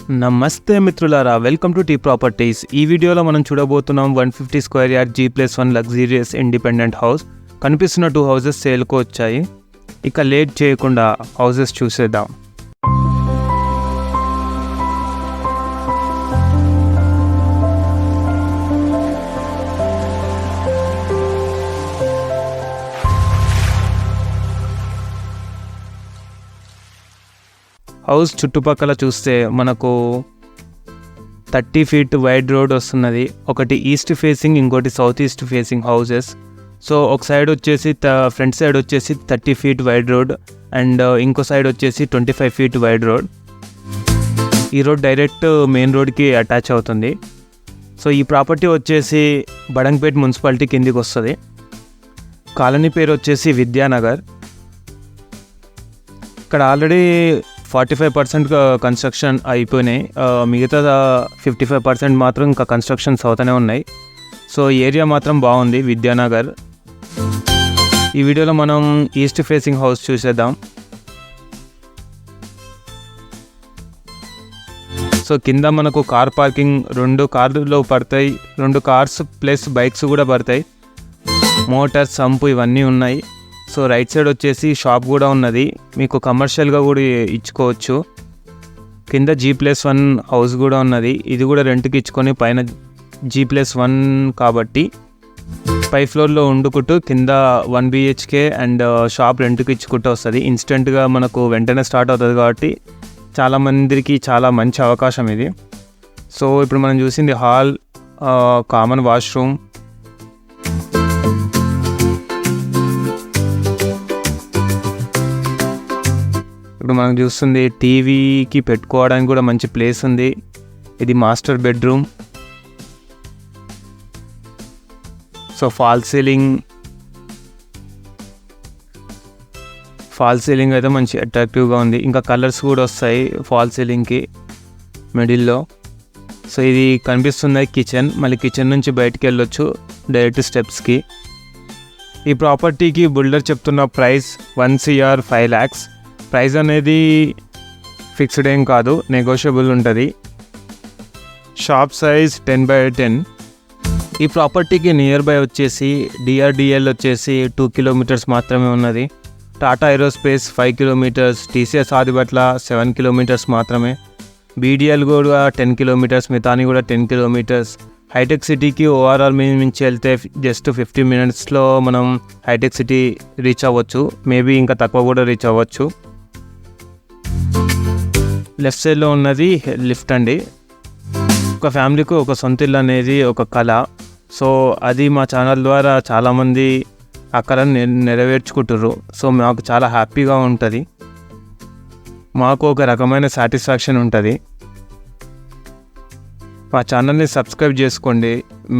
నమస్తే మిత్రులారా, welcome to tea properties. ఈ వీడియోలో మనం చూడబోతున్నాం 150 square yard G+1 luxurious independent house. కనిపిస్తున్న 2 హౌసెస్ సేల్కు వచ్చాయి. ఇక లేట్ చేయకుండా హౌసెస్ చూసేద్దాం. హౌస్ చుట్టుపక్కల చూస్తే మనకు 30 ఫీట్ వైడ్ రోడ్ వస్తున్నది. ఒకటి ఈస్ట్ ఫేసింగ్, ఇంకోటి south east facing houses. So ఒక సైడ్ వచ్చేసి ఫ్రంట్ సైడ్ వచ్చేసి 30 ఫీట్ వైడ్ రోడ్ అండ్ ఇంకో సైడ్ వచ్చేసి 25 ఫీట్ వైడ్ రోడ్. ఈ రోడ్ డైరెక్ట్ మెయిన్ రోడ్కి అటాచ్ అవుతుంది. సో ఈ ప్రాపర్టీ వచ్చేసి బడంగ్పేట్ మున్సిపాలిటీ కిందికి వస్తుంది. కాలనీ పేరు వచ్చేసి విద్యానగర్. ఇక్కడ ఆల్రెడీ 45% కన్స్ట్రక్షన్ అయిపోయినాయి. మిగతా 55% మాత్రం ఇంకా కన్స్ట్రక్షన్స్ అవుతూనే ఉన్నాయి. సో ఏరియా మాత్రం బాగుంది విద్యానగర్. ఈ వీడియోలో మనం ఈస్ట్ ఫేసింగ్ హౌస్ చూసేద్దాం. సో కింద మనకు కార్ పార్కింగ్ 2 కార్లు పడతాయి, 2 కార్స్ ప్లస్ బైక్స్ కూడా పడతాయి. మోటార్ సంపు ఇవన్నీ ఉన్నాయి. సో రైట్ సైడ్ వచ్చేసి షాప్ కూడా ఉన్నది, మీకు కమర్షియల్గా కూడా ఇచ్చుకోవచ్చు. కింద G+1 హౌస్ కూడా ఉన్నది. ఇది కూడా రెంట్కి ఇచ్చుకొని పైన G+1 కాబట్టి పై ఫ్లోర్లో వండుకుంటూ కింద 1 BHK అండ్ షాప్ రెంట్కి ఇచ్చుకుంటూ వస్తుంది. ఇన్స్టెంట్గా మనకు వెంటనే స్టార్ట్ అవుతుంది కాబట్టి చాలామందికి చాలా మంచి అవకాశం ఇది. సో ఇప్పుడు మనం చూసింది హాల్, కామన్ వాష్రూమ్, ఇప్పుడు మనం చూస్తుంది టీవీకి పెట్టుకోవడానికి కూడా మంచి ప్లేస్ ఉంది. ఇది master bedroom. So fall ceiling అయితే మంచి అట్రాక్టివ్గా ఉంది. ఇంకా కలర్స్ కూడా వస్తాయి ఫాల్ సీలింగ్కి మిడిల్లో. సో ఇది కనిపిస్తుంది కిచెన్. మళ్ళీ కిచెన్ నుంచి బయటికి వెళ్ళొచ్చు డైరెక్ట్ స్టెప్స్కి. ఈ ప్రాపర్టీకి బిల్డర్ చెప్తున్న ప్రైస్ 1 CR 5 lakhs. ప్రైస్ అనేది ఫిక్స్డ్ ఏం కాదు, నెగోషియబుల్ ఉంటుంది. Shop size 10x10. ఈ ప్రాపర్టీకి నియర్ బై వచ్చేసి DRDL వచ్చేసి 2 kilometers మాత్రమే ఉన్నది. Tata aerospace 5 kilometers, TCS Adibatla 7 kilometers మాత్రమే. BDL కూడా 10 kilometers, మితాని కూడా 10 kilometers. హైటెక్ సిటీకి ఓఆర్ఆర్ నుంచి వెళ్తే జస్ట్ 50 minutesలో మనం హైటెక్ సిటీ రీచ్ అవ్వచ్చు. మేబీ ఇంకా తక్కువ కూడా రీచ్ అవ్వచ్చు. లెఫ్ట్ సైడ్లో ఉన్నది లిఫ్ట్ అండి. ఒక ఫ్యామిలీకి ఒక సొంత ఇల్లు అనేది ఒక కళ. సో అది మా ఛానల్ ద్వారా చాలామంది ఆ కళను నెరవేర్చుకుంటారు. సో మాకు చాలా హ్యాపీగా ఉంటుంది, మాకు ఒక రకమైన సాటిస్ఫాక్షన్ ఉంటుంది. మా ఛానల్ని సబ్స్క్రైబ్ చేసుకోండి,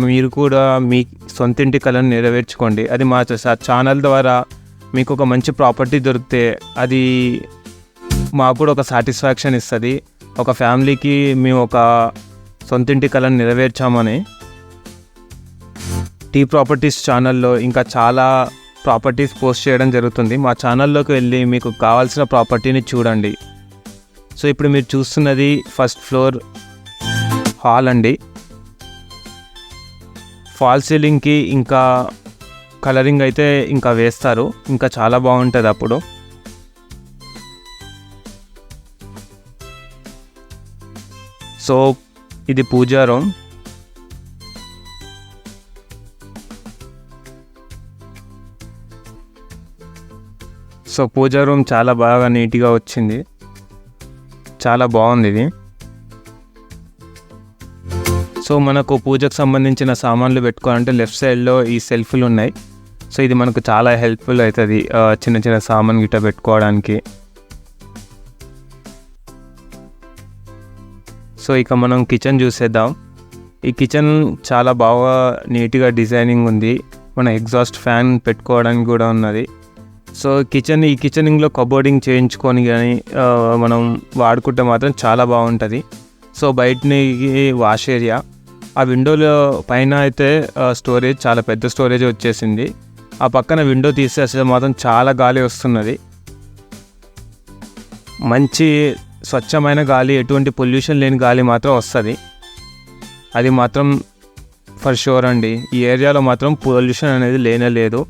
మీరు కూడా మీ సొంతింటి కళను నెరవేర్చుకోండి. అది మా ఛానల్ ద్వారా మీకు ఒక మంచి ప్రాపర్టీ దొరికితే అది మాకు కూడా ఒక సాటిస్ఫాక్షన్ ఇస్తుంది. ఒక ఫ్యామిలీకి మేము ఒక సొంతింటి కళను నెరవేర్చామని. టీ ప్రాపర్టీస్ ఛానల్లో ఇంకా చాలా ప్రాపర్టీస్ పోస్ట్ చేయడం జరుగుతుంది. మా ఛానల్లోకి వెళ్ళి మీకు కావాల్సిన ప్రాపర్టీని చూడండి. సో ఇప్పుడు మీరు చూస్తున్నది ఫస్ట్ ఫ్లోర్ హాల్ అండి. ఫాల్ సీలింగ్కి ఇంకా కలరింగ్ అయితే ఇంకా వేస్తారు, ఇంకా చాలా బాగుంటుంది అప్పుడు. సో ఇది పూజా రూమ్. సో పూజా రూమ్ చాలా బాగా నీట్గా వచ్చింది, చాలా బాగుంది ఇది. సో మనకు పూజకు సంబంధించిన సామాన్లు పెట్టుకోవాలంటే లెఫ్ట్ సైడ్లో ఈ సెల్ఫ్లు ఉన్నాయి. సో ఇది మనకు చాలా హెల్ప్ఫుల్ అవుతుంది చిన్న చిన్న సామాన్ గిట్ట పెట్టుకోవడానికి. సో ఇక మనం కిచెన్ చూసేద్దాం. ఈ కిచెన్ చాలా బాగా నీట్గా డిజైనింగ్ ఉంది. మన ఎగ్జాస్ట్ ఫ్యాన్ పెట్టుకోవడానికి కూడా ఉన్నది. సో ఈ కిచెనింగ్లో కబోర్డింగ్ చేయించుకొని కానీ మనం వాడుకుంటే మాత్రం చాలా బాగుంటుంది. సో బయటని వాష్ ఏరియా, ఆ విండోలో పైన అయితే స్టోరేజ్, చాలా పెద్ద స్టోరేజ్ వచ్చేసింది. ఆ పక్కన విండో తీసేస్తే మాత్రం చాలా గాలి వస్తున్నది. మంచి స్వచ్ఛమైన గాలి, ఎటువంటి పొల్యూషన్ లేని గాలి మాత్రం వస్తుంది. అది మాత్రం ఫర్ షూర్ అండి. ఈ ఏరియాలో మాత్రం పొల్యూషన్ అనేది లేనే లేదు.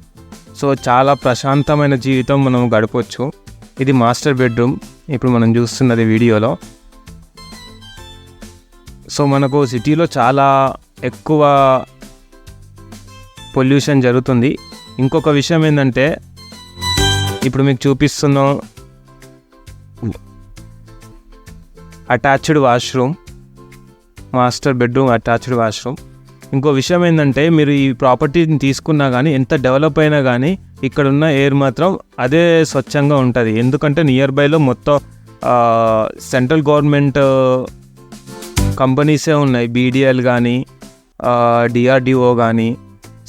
సో చాలా ప్రశాంతమైన జీవితం మనం గడపవచ్చు. ఇది మాస్టర్ బెడ్రూమ్ ఇప్పుడు మనం చూస్తున్నది వీడియోలో. సో మనకు సిటీలో చాలా ఎక్కువ పొల్యూషన్ జరుగుతుంది. ఇంకొక విషయం ఏంటంటే, ఇప్పుడు మీకు చూపిస్తున్నాం attached washroom, master bedroom attached washroom. ఇంకో విషయం ఏంటంటే, మీరు ఈ ప్రాపర్టీని తీసుకున్నా కానీ, ఎంత డెవలప్ అయినా కానీ, ఇక్కడ ఉన్న ఎయిర్ మాత్రం అదే స్వచ్ఛంగా ఉంటుంది. ఎందుకంటే నియర్ బైలో మొత్తం సెంట్రల్ గవర్నమెంట్ కంపెనీసే ఉన్నాయి. BDL కానీ, DRDO కానీ,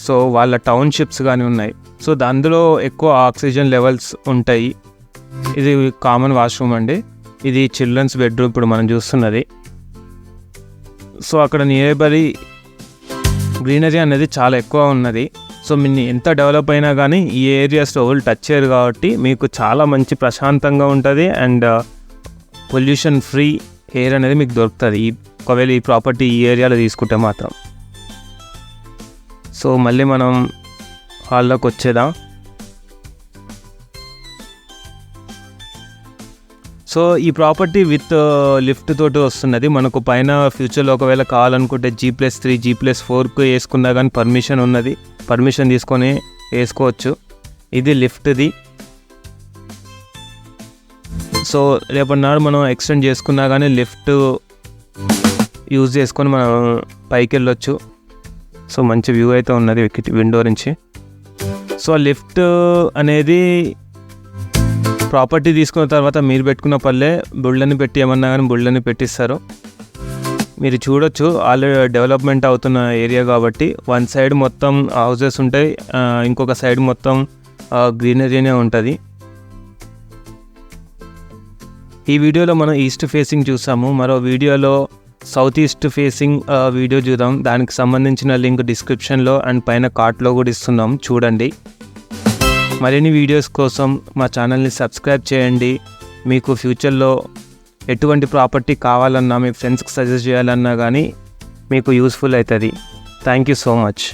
సో వాళ్ళ టౌన్షిప్స్ కానీ ఉన్నాయి. సో అందులో ఎక్కువ ఆక్సిజన్ లెవెల్స్ ఉంటాయి. ఇది కామన్ వాష్రూమ్ అండి. ఇది చిల్డ్రన్స్ బెడ్రూమ్ ఇప్పుడు మనం చూస్తున్నది. సో అక్కడ నియర్ బై గ్రీనరీ అనేది చాలా ఎక్కువ ఉన్నది. సో మీరు ఎంత డెవలప్ అయినా కానీ ఈ ఏరియాస్లో వాళ్ళు టచ్ చేయరు కాబట్టి మీకు చాలా మంచి ప్రశాంతంగా ఉంటుంది. అండ్ పొల్యూషన్ ఫ్రీ ఎయిర్ అనేది మీకు దొరుకుతుంది ఒకవేళ ఈ ప్రాపర్టీ ఈ ఏరియాలో తీసుకుంటే మాత్రం. సో మళ్ళీ మనం హాల్లోకి వచ్చేద్దాం. సో ఈ ప్రాపర్టీ విత్ లిఫ్ట్ తోటి వస్తున్నది. మనకు పైన ఫ్యూచర్లో ఒకవేళ కావాలనుకుంటే G+3 G+4కు వేసుకున్నా కానీ పర్మిషన్ ఉన్నది. పర్మిషన్ తీసుకొని వేసుకోవచ్చు. ఇది లిఫ్ట్ది. సో రేపటి నాడు మనం ఎక్స్టెండ్ చేసుకున్నా కానీ లిఫ్ట్ యూజ్ చేసుకొని మనం పైకి వెళ్ళొచ్చు. సో మంచి వ్యూ అయితే ఉన్నది విండో నుంచి. సో లిఫ్ట్ అనేది ప్రాపర్టీ తీసుకున్న తర్వాత మీరు పెట్టుకున్న పల్లె బుళ్ళని పెట్టి ఏమన్నా కానీ బుళ్ళని పెట్టిస్తారు. మీరు చూడొచ్చు, ఆల్రెడీ డెవలప్మెంట్ అవుతున్న ఏరియా కాబట్టి వన్ సైడ్ మొత్తం హౌసెస్ ఉంటాయి, ఇంకొక సైడ్ మొత్తం గ్రీనరీనే ఉంటుంది. ఈ వీడియోలో మనం ఈస్ట్ ఫేసింగ్ చూసాము. మరో వీడియోలో సౌత్ ఈస్ట్ ఫేసింగ్ వీడియో చూద్దాం. దానికి సంబంధించిన లింక్ డిస్క్రిప్షన్లో అండ్ పైన కార్ట్లో కూడా ఇస్తున్నాం, చూడండి. మరిన్ని వీడియోస్ కోసం మా ఛానల్ని సబ్స్క్రైబ్ చేయండి. మీకు ఫ్యూచర్లో ఎటువంటి ప్రాపర్టీ కావాలన్నా, మీ ఫ్రెండ్స్కి సజెస్ట్ చేయాలన్నా కానీ మీకు యూస్ఫుల్ అవుతుంది. Thank you so much.